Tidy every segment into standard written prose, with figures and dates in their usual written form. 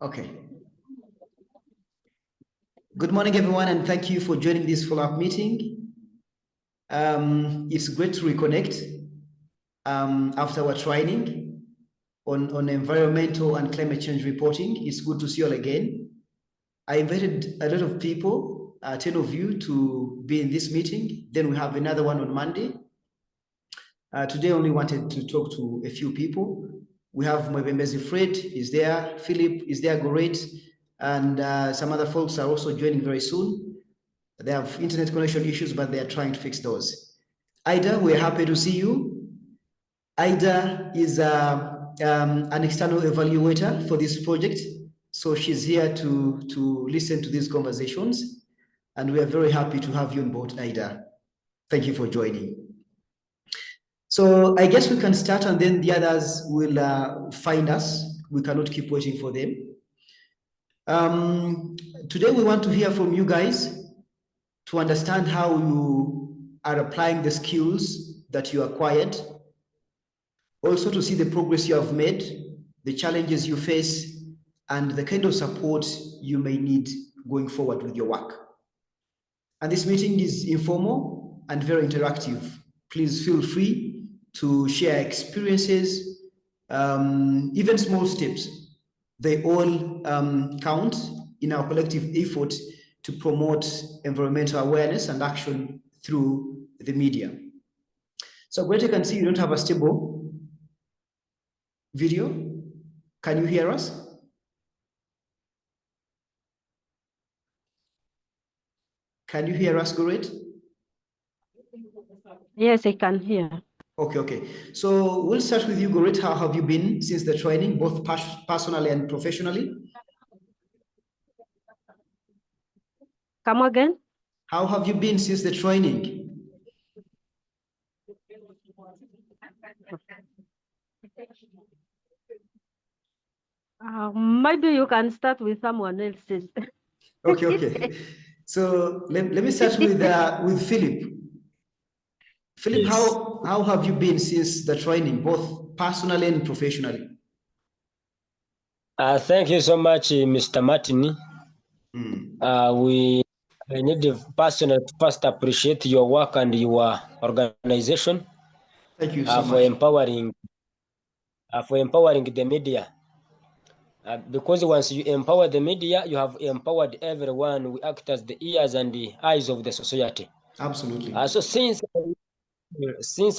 Okay. Good morning, everyone, and thank you for joining this follow-up meeting. It's great to reconnect after our training on environmental and climate change reporting. It's good to see you all again. I invited a lot of people, 10 of you, to be in this meeting. Then we have another one on Monday. Today, I only wanted to talk to a few people. We have Mwebembezi Fred is there, Philip is there, Goret, and some other folks are also joining very soon. They have internet connection issues, but they are trying to fix those. Ida, we're happy to see you. Ida is an external evaluator for this project. So she's here to listen to these conversations. And we are very happy to have you on board, Ida. Thank you for joining. So I guess we can start and then the others will find us. We cannot keep waiting for them. Today we want to hear from you guys to understand how you are applying the skills that you acquired. Also to see the progress you have made, the challenges you face, and the kind of support you may need going forward with your work. And this meeting is informal and very interactive. Please feel free to share experiences, even small steps. They all count in our collective effort to promote environmental awareness and action through the media. So great, you can see you don't have a stable video. Can you hear us? Can you hear us, Goret? Yes, I can hear. Okay. So we'll start with you, Goret. How have you been since the training, both personally and professionally? Come again? How have you been since the training? Maybe you can start with someone else's. Okay. So let me start with Philip. Philip, yes. How have you been since the training, both personally and professionally? Thank you so much, Mr. Martin. I need to personally first appreciate your work and your organization. Thank you so for much. For empowering the media. Because once you empower the media, you have empowered everyone. We act as the ears and the eyes of the society. Absolutely. So since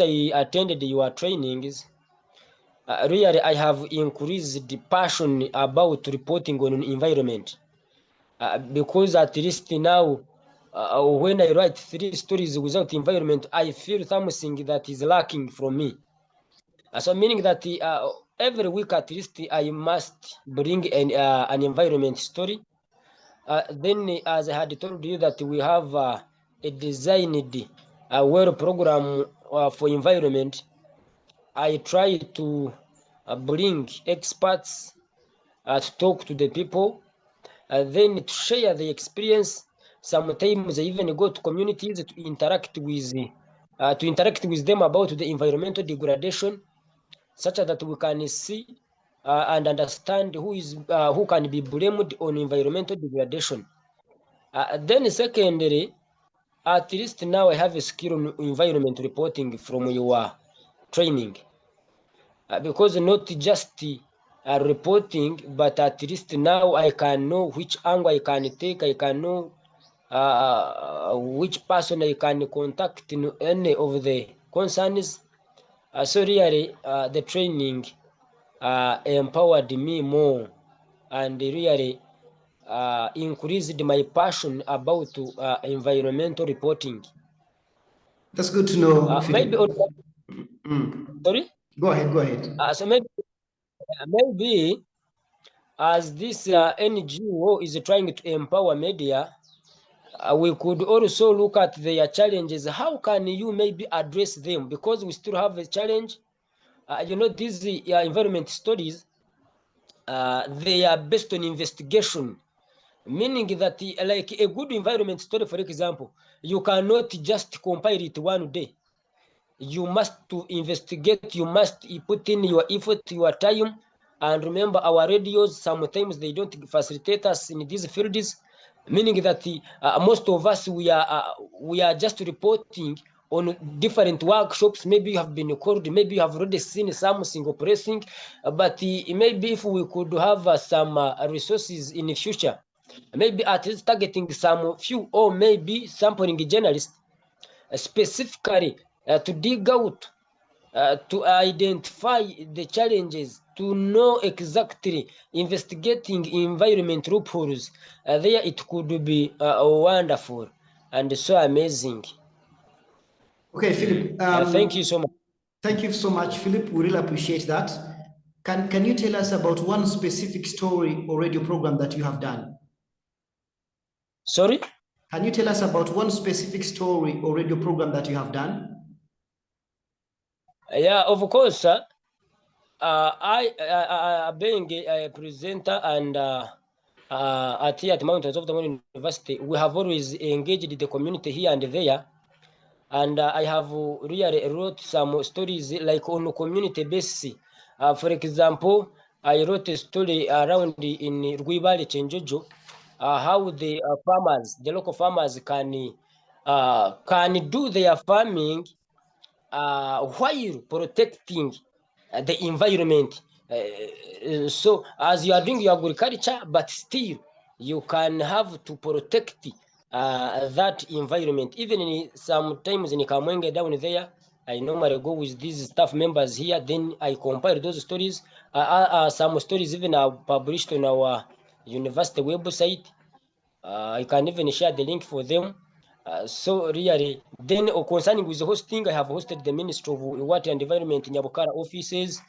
I attended your trainings, really I have increased the passion about reporting on environment. Because at least now, when I write 3 stories without environment, I feel something that is lacking from me. So meaning that every week at least I must bring an environment story. Then, as I had told you that we have a designed world program for environment, I try to bring experts to talk to the people, then to share the experience. Sometimes I even go to communities to interact with them about the environmental degradation, such that we can see and understand who can be blamed on environmental degradation. Then secondly, at least now I have a skill on environment reporting from your training, because not just reporting, but at least now I can know which angle I can take. I can know which person I can contact in any of the concerns. So really, the training empowered me more and really increased my passion about environmental reporting. That's good to know. Maybe sorry? Go ahead. So maybe as this NGO is trying to empower media, we could also look at their challenges. How can you maybe address them? Because we still have a challenge. These environment studies, they are based on investigation, meaning that like a good environment study, for example, you cannot just compile it one day. You must to investigate, you must put in your effort, your time, And remember, our radios, sometimes they don't facilitate us in these fields, meaning that most of us, we are just reporting on different workshops. Maybe you have been called, maybe you have already seen something oppressing, but maybe if we could have some resources in the future, maybe at least targeting some few or maybe sampling journalists specifically to dig out, to identify the challenges, to know exactly, investigating environment loopholes, there it could be wonderful and so amazing. Okay, Philip. Thank you so much. Thank you so much, Philip. We really appreciate that. Can you tell us about one specific story or radio program that you have done? Sorry? Can you tell us about one specific story or radio program that you have done? Yeah, of course, sir. I being a presenter and at Mountains of the Moon University, we have always engaged the community here and there. And I have really wrote some stories like on a community basis. For example, I wrote a story around in Rwenzori Chenjojo, how the farmers, the local farmers can do their farming while protecting the environment. So as you are doing your agriculture, but still you can have to protect that environment. Even in sometimes in Kamwenge down there, I normally go with these staff members here. Then I compile those stories. Some stories even are published on our university website. I can even share the link for them. So really, then concerning with the hosting, I have hosted the Ministry of Water and Environment in Nyabukara offices.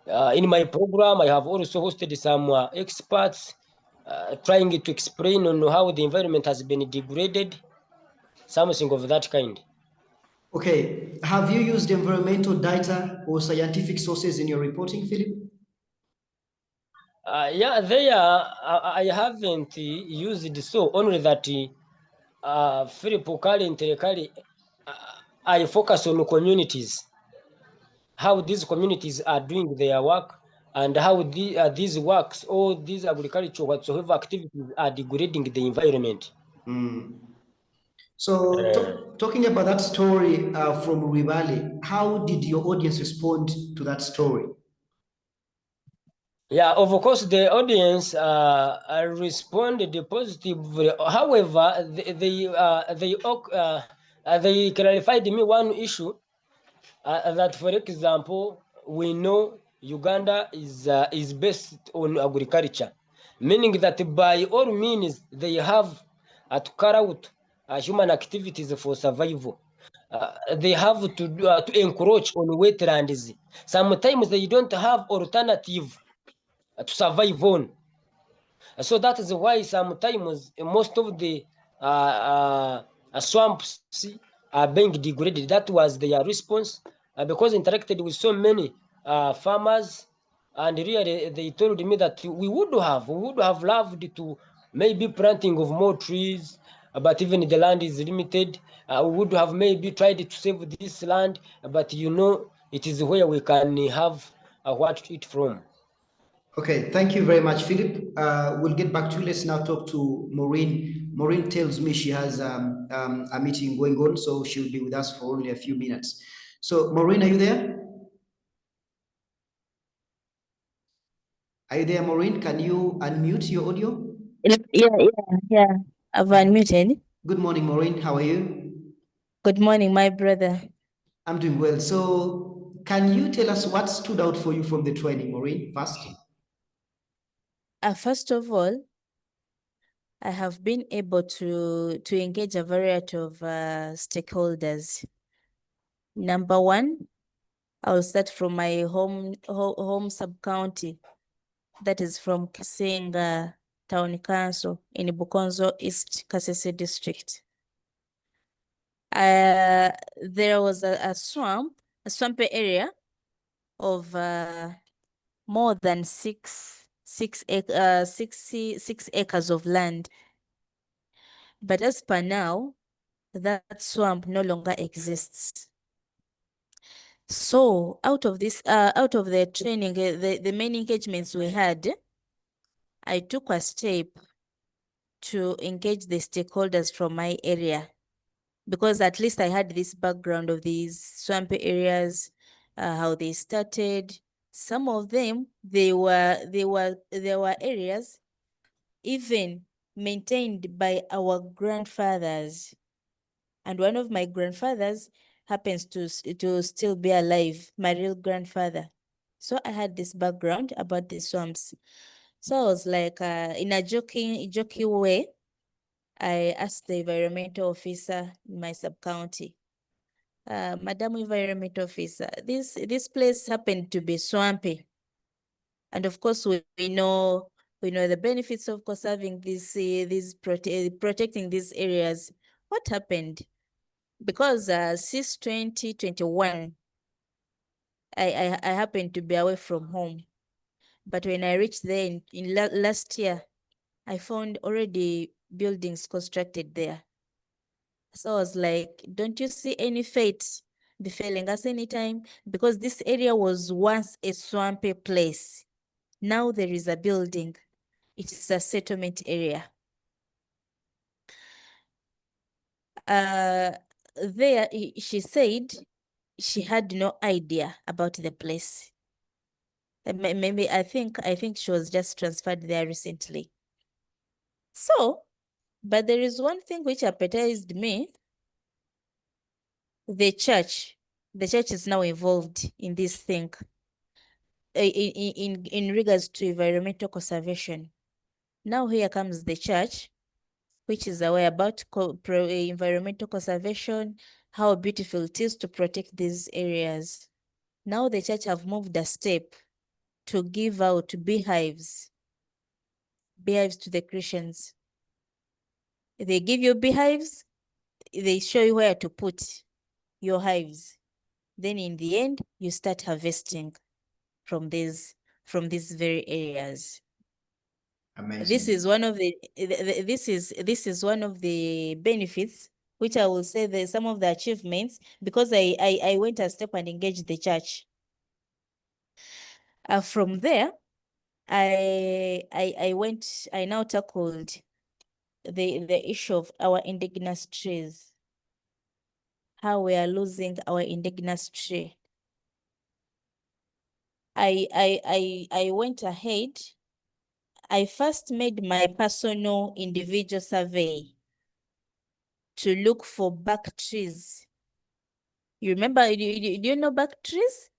In my program, I have also hosted some experts trying to explain on how the environment has been degraded, something of that kind. Okay, have you used environmental data or scientific sources in your reporting, Philip? Yeah, I haven't used so, only that Philip currently I focus on communities, how these communities are doing their work, and how these works or these agricultural whatsoever activities are degrading the environment. So talking about that story from Rwenzori, how did your audience respond to that story? Yeah, of course, the audience responded positively. However, they clarified me one issue, that, for example, we know Uganda is based on agriculture, meaning that by all means they have to carry out human activities for survival. They have to encroach on wetlands. Sometimes they don't have alternative to survive on. So that is why sometimes most of the swamps are being degraded. That was their response, because interacted with so many farmers, and really they told me that we would have loved to maybe planting of more trees, but even the land is limited. We would have maybe tried to save this land, but it is where we can have what to eat from. Okay, thank you very much, Philip. We'll get back to you. Let's now talk to Maureen. Maureen tells me she has a meeting going on, so she'll be with us for only a few minutes. So, Maureen, are you there? Are you there, Maureen? Can you unmute your audio? Yeah. I've unmuted. Good morning, Maureen. How are you? Good morning, my brother. I'm doing well. So, can you tell us what stood out for you from the training, Maureen, first? First of all, I have been able to engage a variety of stakeholders. Number one, I will start from my home sub-county, that is from Kisinga Town Council in Bukonzo East Kasese District. There was a swampy area of more than 6 acres of land. But as per now, that swamp no longer exists. So out of this, out of the training, the main engagements we had, I took a step to engage the stakeholders from my area, because at least I had this background of these swampy areas, how they started. Some of them, there were areas even maintained by our grandfathers. And one of my grandfathers happens to still be alive, my real grandfather. So I had this background about the swamps. So I was like, in a joking way, I asked the environmental officer in my sub-county, Madam Environmental Officer, this place happened to be swampy. And of course, we know the benefits of conserving protecting these areas. What happened? Because since 2021, I happened to be away from home. But when I reached there in last year, I found already buildings constructed there. So I was like, don't you see any fate befalling us anytime? Because this area was once a swampy place. Now there is a building. It is a settlement area. There, she said she had no idea about the place. Maybe I think she was just transferred there recently. So, but there is one thing which appetized me. The church is now involved in this thing, in regards to environmental conservation. Now here comes the church, which is aware about environmental conservation, how beautiful it is to protect these areas. Now the church have moved a step to give out beehives to the Christians. They give you beehives, they show you where to put your hives. Then in the end, you start harvesting from these very areas. Amazing. This is one of the this is one of the benefits, which I will say that some of the achievements, because I went a step and engaged the church. From there, I now tackled the issue of our indigenous trees, how we are losing our indigenous tree. I went ahead. I first made my personal individual survey to look for bark trees. You remember, do you know bark trees?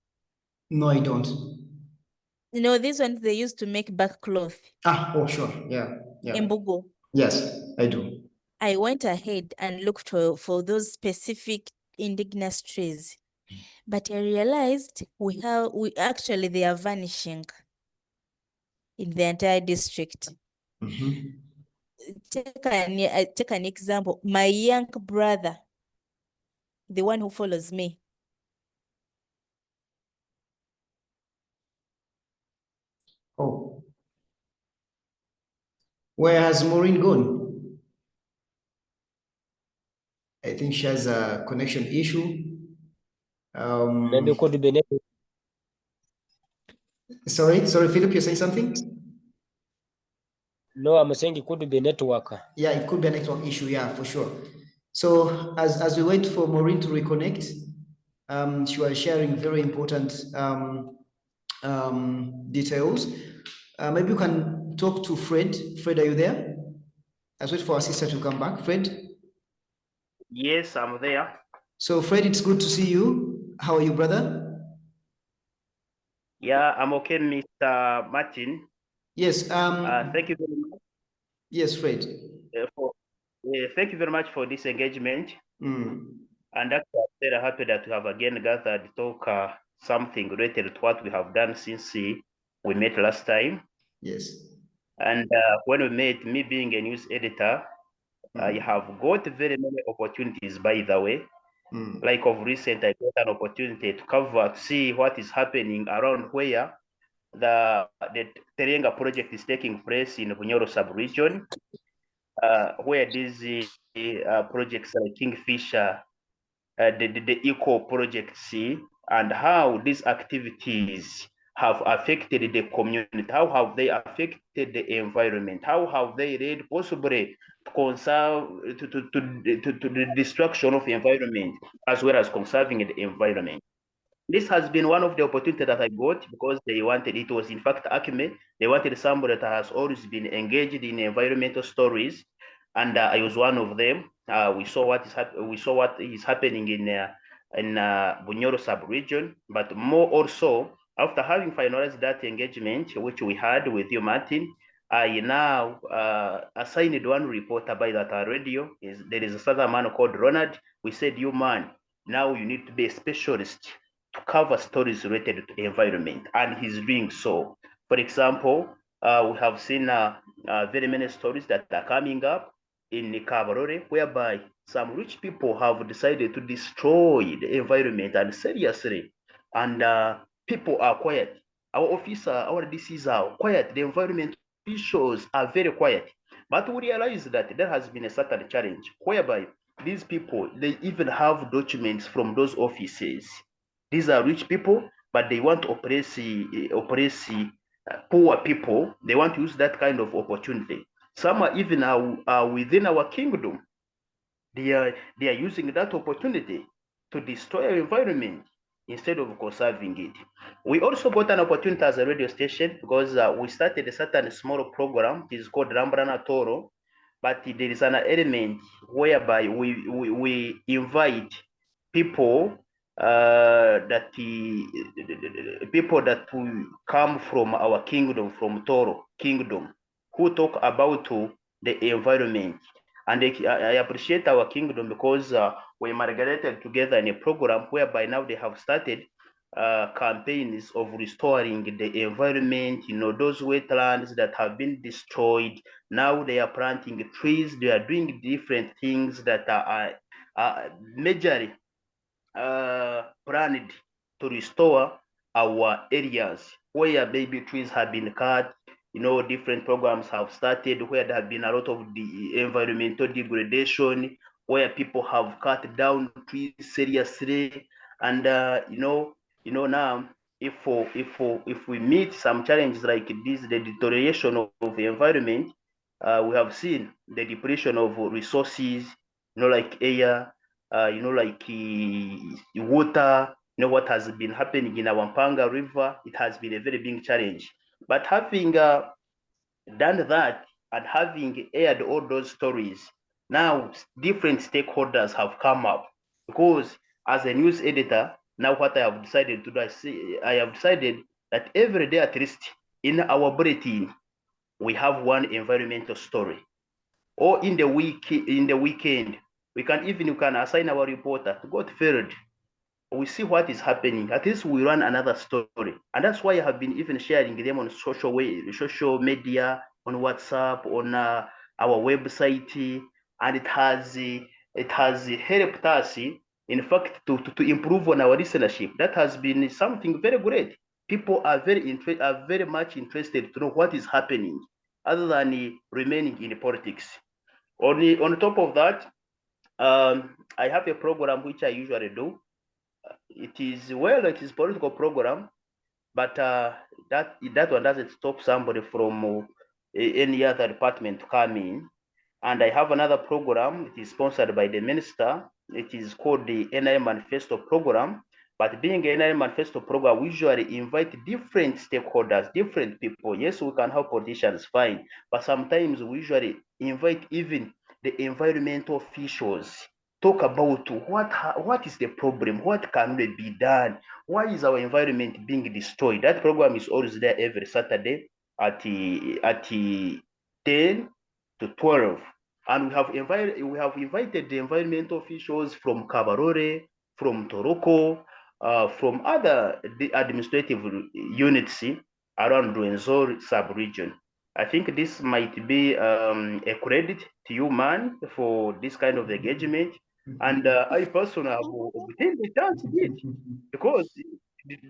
No, I don't. You know, these ones they used to make bark cloth. Oh, sure. Yeah. Embugo. Yes, I do. I went ahead and looked for those specific indigenous trees. But I realized actually they are vanishing in the entire district. Mm-hmm. Take an example. My young brother, the one who follows me, Oh. Where has Maureen gone? I think she has a connection issue. Maybe it could be network. Sorry, Philip, you're saying something? No, I'm saying it could be network. Yeah, it could be a network issue. Yeah, for sure. So as we wait for Maureen to reconnect, she was sharing very important details. Maybe you can talk to Fred. Fred, are you there? Let's wait for our sister to come back. Fred? Yes, I'm there. So Fred, it's good to see you. How are you, brother? Yeah, I'm okay, Mr. Martin. Yes. Thank you very much. Yes, Fred. Thank you very much for this engagement. And actually, I'm very happy that we have again gathered to talk something related to what we have done since we met last time. Yes. And when we met, me being a news editor, I have got very many opportunities, by the way. Like of recent, I got an opportunity to see what is happening around where the Terenga project is taking place in Bunyoro sub-region, where these projects like Kingfisher, the eco projects and how these activities have affected the community, how have they affected the environment, how have they led possibly to conserve to the destruction of the environment as well as conserving the environment. This has been one of the opportunities that I got because they wanted, it was in fact Acme, they wanted somebody that has always been engaged in environmental stories, and I was one of them. We saw what is happening in Bunyoro sub-region, but more also, after having finalized that engagement, which we had with you, Martin, I now assigned one reporter by that radio. There is a southern man called Ronald. We said, you man, now you need to be a specialist to cover stories related to the environment, and he's doing so. For example, we have seen very many stories that are coming up in Kabarore, whereby some rich people have decided to destroy the environment, and seriously, and people are quiet. Our officer, our DCs are quiet. The environment officials are very quiet. But we realize that there has been a certain challenge whereby these people, they even have documents from those offices. These are rich people, but they want to oppress poor people. They want to use that kind of opportunity. Some are even within our kingdom. They are using that opportunity to destroy our environment instead of conserving it. We also got an opportunity as a radio station because we started a certain small program. It is called Rambrana Toro, but there is an element whereby we invite people people that will come from our kingdom, from Toro kingdom, who talk about the environment. And I appreciate our kingdom because we migrated together in a program whereby now they have started campaigns of restoring the environment, those wetlands that have been destroyed. Now they are planting trees, they are doing different things that are majorly planned to restore our areas where baby trees have been cut. Different programs have started where there have been a lot of the environmental degradation, where people have cut down trees seriously. And now, if we meet some challenges like this, the deterioration of the environment, we have seen the depletion of resources, like air, like water, what has been happening in our Mpanga River. It has been a very big challenge. But having done that and having aired all those stories, now different stakeholders have come up. Because as a news editor, now what I have decided to do, I have decided that every day at least in our bulletin, we have one environmental story. Or in the weekend, you can assign our reporter to go to field. We see what is happening. At least we run another story. And that's why I have been even sharing them on social media, on WhatsApp, on our website. And it has helped us, in fact, to improve on our listenership. That has been something very great. People are very much interested to know what is happening other than remaining in politics. On top of that, I have a program which I usually do. It is political program, but that one doesn't stop somebody from any other department to come in. And I have another program. It is sponsored by the minister. It is called the NI Manifesto program. But being an NI Manifesto program, we usually invite different stakeholders, different people. Yes, we can have politicians, fine. But sometimes we usually invite even the environmental officials. Talk about what is the problem, what can be done, why is our environment being destroyed. That program is always there every Saturday at 10 to 12. And we have invited the environmental officials from Kabarore, from Toroko, from other administrative units around Rwenzori sub-region. I think this might be a credit to you, man, for this kind of engagement. And I personally have obtained the chance to it because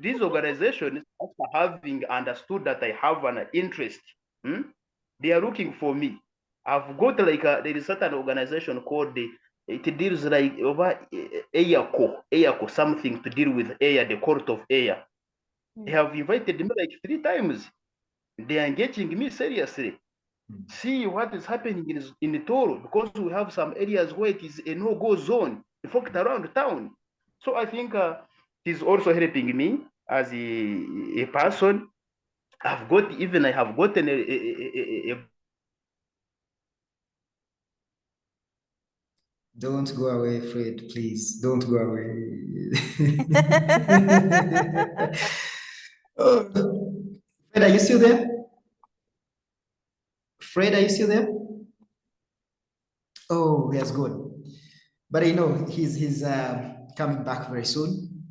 these organizations, after having understood that I have an interest, they are looking for me. I've got there is certain organization called the it deals like over air, something to deal with air, the court of air. They have invited me like 3 times. They are engaging me seriously. See what is happening in the Toro, because we have some areas where it is a no-go zone, in fact, around town. So I think he's also helping me as a person. I have gotten a Don't go away, Fred, please. Don't go away. Oh. Fred, are you still there? Fred, are you still there? Oh, he has gone. But I know he's coming back very soon.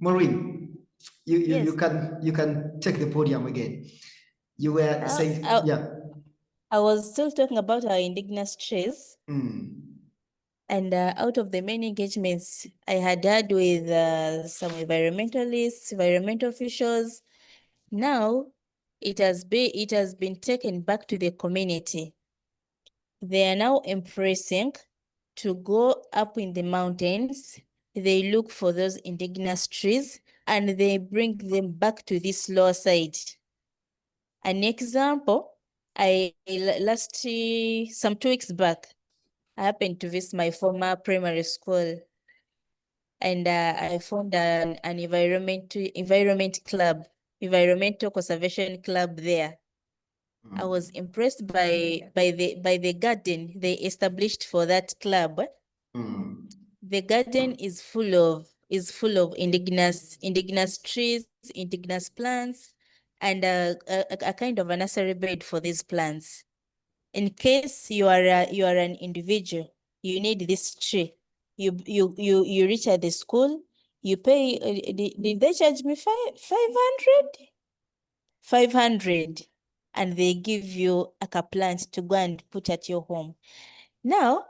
Maureen, you can take the podium again. You were saying, yeah. I was still talking about our indigenous trees. And out of the many engagements I had with some environmentalists, environmental officials, now it has been taken back to the community. They are now embracing to go up in the mountains. They look for those indigenous trees and they bring them back to this lower side. An example, some 2 weeks back, I happened to visit my former primary school, and I found an environmental conservation club there. I was impressed by the garden they established for that club. The garden is full of indigenous trees, indigenous plants, and a kind of a nursery bed for these plants. In case you are an individual, you need this tree. You reach at the school, you pay. Did they charge me 500? 500, and they give you a plant to go and put at your home. Now,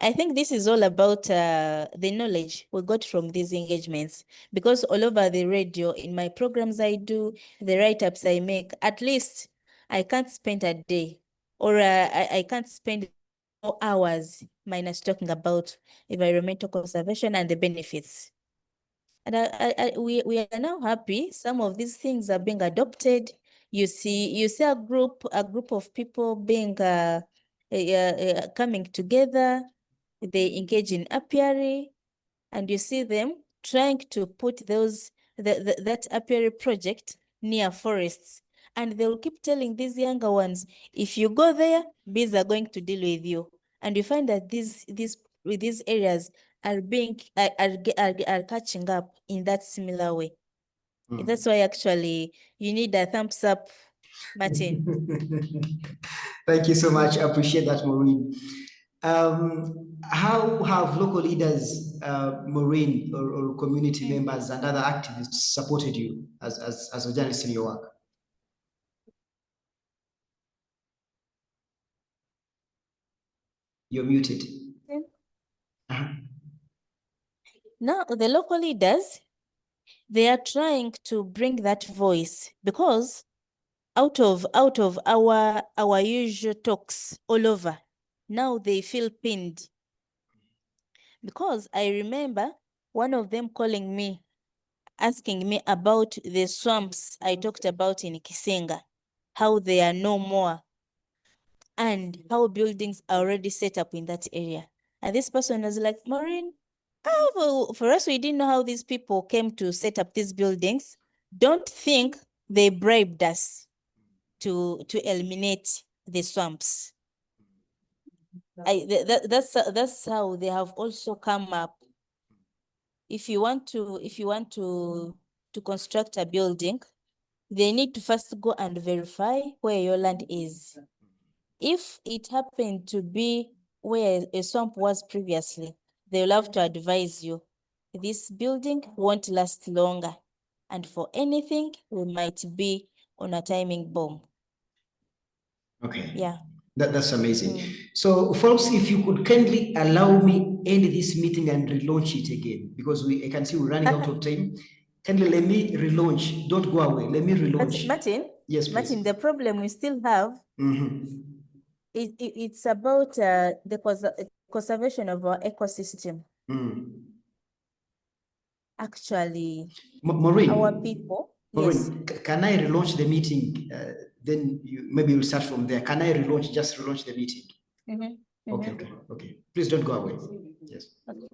I think this is all about the knowledge we got from these engagements, because all over the radio, in my programs I do, the write-ups I make, at least I can't spend a day, or I can't spend 4 hours minus talking about environmental conservation and the benefits. And we are now happy some of these things are being adopted. You see a group of people being coming together. They engage in apiary, and you see them trying to put that apiary project near forests. And they'll keep telling these younger ones, if you go there, bees are going to deal with you. And you find that these areas are catching up in that similar way. That's why actually you need a thumbs up, Martin. Thank you so much. I appreciate that, Maureen. How have local leaders, Maureen, or community members and other activists supported you as a journalist in your work? You're muted. Now, the local leaders, they are trying to bring that voice, because out of our usual talks all over, now they feel pinned. Because I remember one of them calling me, asking me about the swamps I talked about in Kisenga, how they are no more, and how buildings are already set up in that area. And this person was like, Maureen, for us, we didn't know how these people came to set up these buildings. Don't think they bribed us to eliminate the swamps. That's how they have also come up. If you want to construct a building, they need to first go and verify where your land is. If it happened to be where a swamp was previously, they'll have to advise you, this building won't last longer, and for anything, we might be on a timing bomb. Okay. Yeah. That's amazing. So, folks, if you could kindly allow me end this meeting and relaunch it again, because I can see we're running out of time. Kindly let me relaunch. Don't go away. Let me relaunch. Martin? Yes, please. Martin, the problem we still have It's about the conservation of our ecosystem. Actually, Maureen, our people. Yes. Maureen, can I relaunch the meeting? Then maybe we'll start from there. Can I just relaunch the meeting? Okay. Please don't go away. Yes. Okay.